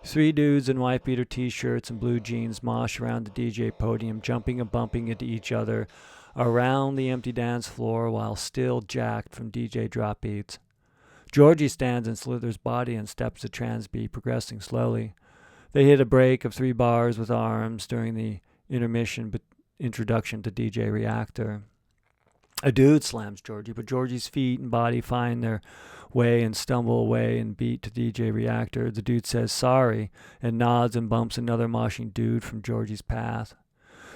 A: 3 dudes in white beater t-shirts and blue jeans mosh around the DJ podium, jumping and bumping into each other around the empty dance floor while still jacked from DJ drop beats. Georgie stands and slithers body and steps the trance beat, progressing slowly. They hit a break of 3 bars with arms during the intermission introduction to DJ Reactor. A dude slams Georgie, but Georgie's feet and body find their way and stumble away and beat to DJ Reactor. The dude says sorry and nods and bumps another moshing dude from Georgie's path.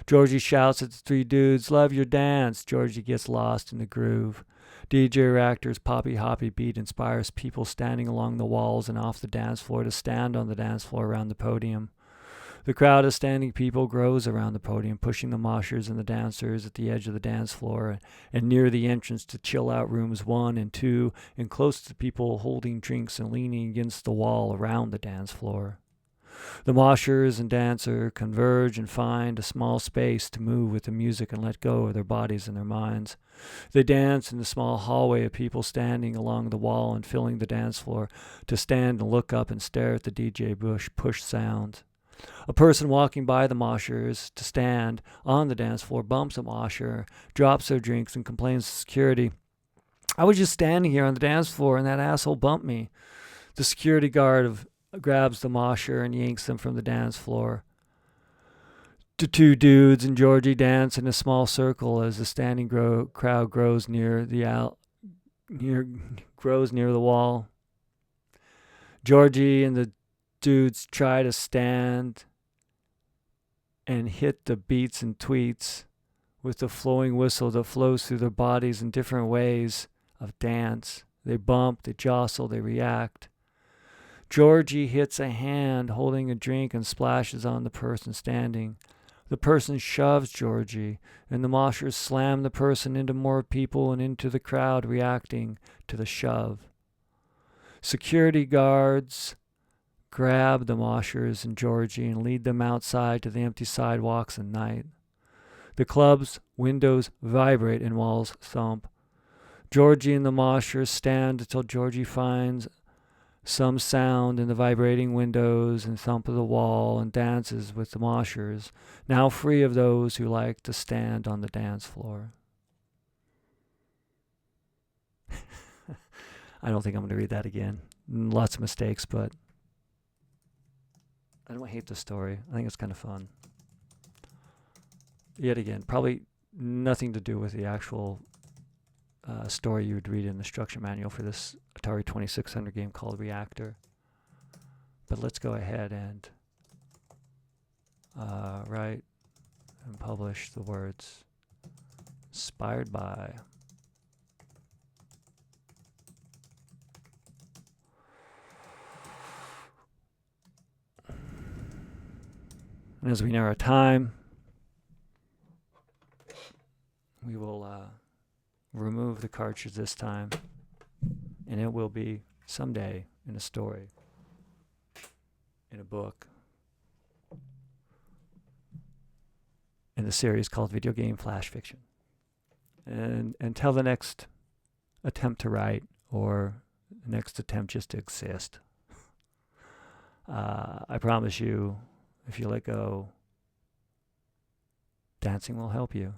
A: Georgie shouts at the 3 dudes, "Love your dance." Georgie gets lost in the groove. DJ Reactor's poppy hoppy beat inspires people standing along the walls and off the dance floor to stand on the dance floor around the podium. The crowd of standing people grows around the podium, pushing the moshers and the dancers at the edge of the dance floor and near the entrance to Chillout rooms 1 and 2, and close to people holding drinks and leaning against the wall around the dance floor. The moshers and dancer converge and find a small space to move with the music and let go of their bodies and their minds. They dance in the small hallway of people standing along the wall and filling the dance floor to stand and look up and stare at the DJ push sounds. A person walking by the moshers to stand on the dance floor bumps a mosher, drops their drinks, and complains to security. "I was just standing here on the dance floor and that asshole bumped me." The security guard grabs the mosher and yanks them from the dance floor. The 2 dudes and Georgie dance in a small circle as the standing crowd grows near the wall. Georgie and the dudes try to stand and hit the beats and tweets with the flowing whistle that flows through their bodies in different ways of dance. They bump, they jostle, they react. Georgie hits a hand holding a drink and splashes on the person standing. The person shoves Georgie, and the moshers slam the person into more people and into the crowd reacting to the shove. Security guards grab the moshers and Georgie and lead them outside to the empty sidewalks and night. The club's windows vibrate and walls thump. Georgie and the moshers stand until Georgie finds some sound in the vibrating windows and thump of the wall and dances with the moshers, now free of those who like to stand on the dance floor. I don't think I'm going to read that again. Lots of mistakes, but I don't hate the story. I think it's kind of fun. Yet again, probably nothing to do with the actual story you would read in the instruction manual for this Atari 2600 game called Reactor. But let's go ahead and write and publish the words inspired by And as we near our time, we will remove the cartridge this time, and it will be someday in a story, in a book, in the series called Video Game Flash Fiction. And until the next attempt to write, or the next attempt just to exist, I promise you, if you let go, dancing will help you.